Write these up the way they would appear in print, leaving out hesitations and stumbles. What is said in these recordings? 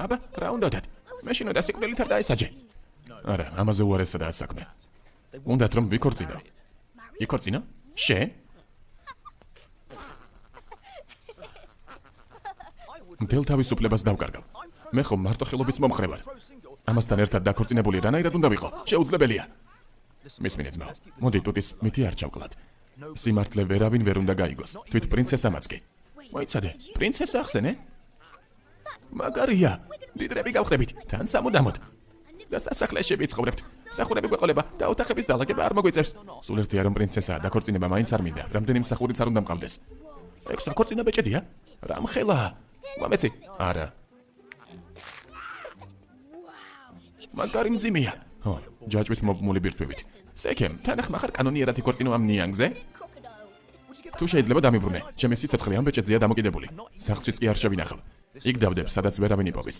აბა, რა უნდათ? მე შინო დასიკვდილით არ დაესაჯე. არა, ამაზე უარესადაა საქმე. უნდათ რომ ვიქორწინო. იქორწინო? შენ? მთელ თავისუფლებას დავკარგავ. მე ხომ მარტოხელობის მომხრე ვარ. ამასთან ერთად დაქორწინებული რანაირად უნდა ვიყო? შეუძლებელია. მისმინე ძმაო, მოდი ტუტის მითი არ ჩავკლათ. სიმართლე ვერავინ ვერ უნდა გაიგოს, თვით პრინცესამაც კი. მოიცადე, პრინცესა ახსენე? მაგარია, ლიდერები გავხდებით, თან სამუდამოდ. და სასახლეში ვიცხოვრებთ. მსახურები გვეყოლება და ოთახების დალაგება არ მოგვიწევს. სულ ერთია რომ პრინცესაა, დაქორწინება მაინც არ მინდა. რამდენი მსახურიც არ უნდა მყავდეს. ეგ საქორწინო ბეჭედია? რა მხელაა? მომეცი? არა. მაგარი მძიმეა. ხო, ჯაჭვით მობმული ბირთვებით. სექემ, თანახმა ხარ კანონიერად იქორწინო ამ ნიანგზე? თუ შეიძლება დამიბრუნე, ჩემი სიცოცხლე ამ ბეჭედზეა დამოკიდებული. სახლშიც კი არ შევინახავ. იქ დავდებ, სადაც ვერავინ იპოვის.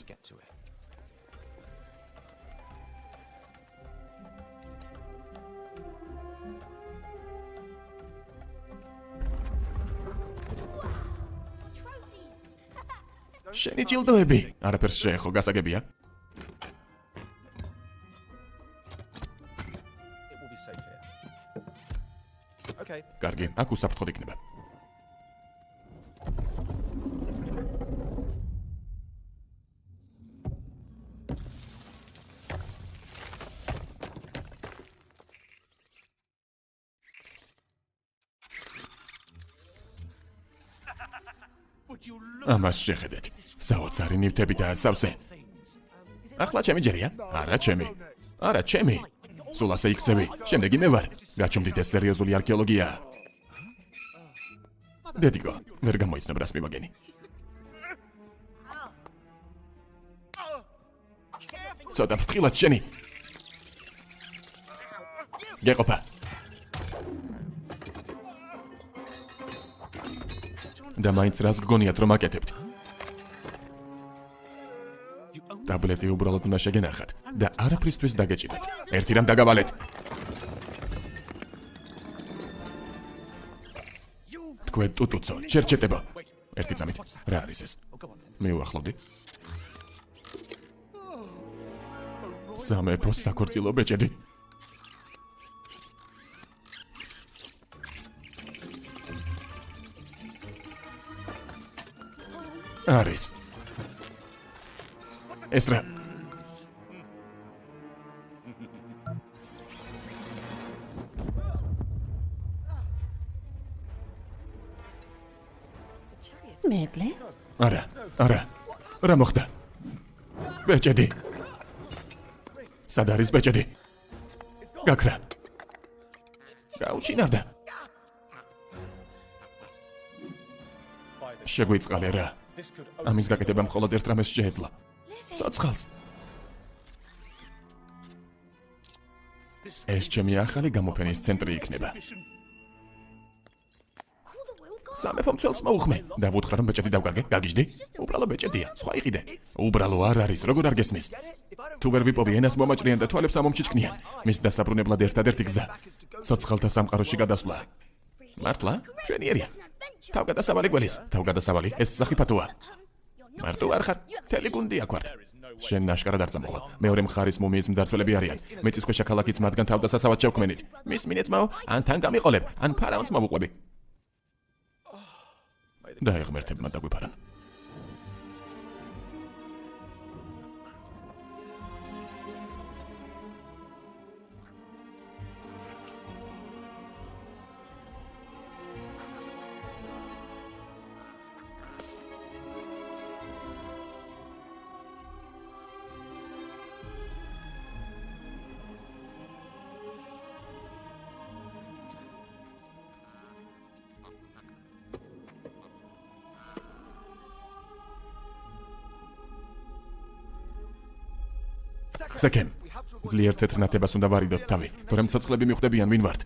შენი ჯილდოები, არაფერს შეეხო, გასაგებია. კარგი, აქ უსაფრთხოდ იქნება. ამას შეხედეთ. საოცარი ნივთები და სავსე. ახლა ჩემი ჯერია? არა, ჩემი. არა, ჩემი. სულ ასე იქცევი. შემდეგი მე ვარ. გაჩვენდით ეს სერიოზული არქეოლოგია. დედიკო, ვერ გამოიცნობ რას მივაგენი. ცოტა ფრთხილად შენი. გეყოფა. და მაინც რას გგონიათ რომ აკეთებთ? ტაბლეტი უბრალოდ უნდა შეგენახათ და არაფრისთვის დაგეჭირეთ. ერთი რამ დაგავალეთ. თქვენ ტუტუცო, ჩერჩეტებო. ერთი წამით. რა არის ეს? მიუახლოვდი. სამეფოს საქორწილო ბეჭედი. არის. ეს რა? მეკლე? არა, არა. რა მოხდა? ბეჭედი. სად არის ბეჭედი? გაქრა. გაუჩინარდა. შეგვიწყალე რა. ამის გაკეთება მხოლოდ ერთ რამეს შეეძლო. ცოცხალს. ეს ჩემი ახალი გამოფენის ცენტრი იქნება. სამეფო მცველს მოუხმე. დავუთხარ რომ ბეჭედი დავკარგე, გაგიჟდი? უბრალო ბეჭედია, სხვა იყიდე. უბრალო არ არის, როგორ არ გესმის? თუ ვერ ვიპოვი ენას მომაჭრიან და თვალებს ამომჩიჩქნიან. მის დასაბრუნებლად ერთადერთი გზა. ცოცხალთა სამყაროში გადასვლა. მართლა? მშვენიერია. თავგადასავალი გველის, თავგადასავალი, ეს სახიფათოა. მარტო არ ხარ, მთელი გუნდი აქვს. შენ ნაშკარად არ წამოხვალ. მეორე მხარის მუმიის მძარცველები არიან. მიწისქვეშა ქალაქიც მათგან თავდასაცავად შევქმენით. მის მინეწმაო, ან თან გამიყოლებ, ან ფარაონს მოვუყვები. დაეღმერთებმა დაგვიფარან. სეკემ, ძლიერ თეთრ ნათებას უნდა ვარიდოთ თავი, თორემ ცოცხლები მიხვდებიან ვინ ვართ.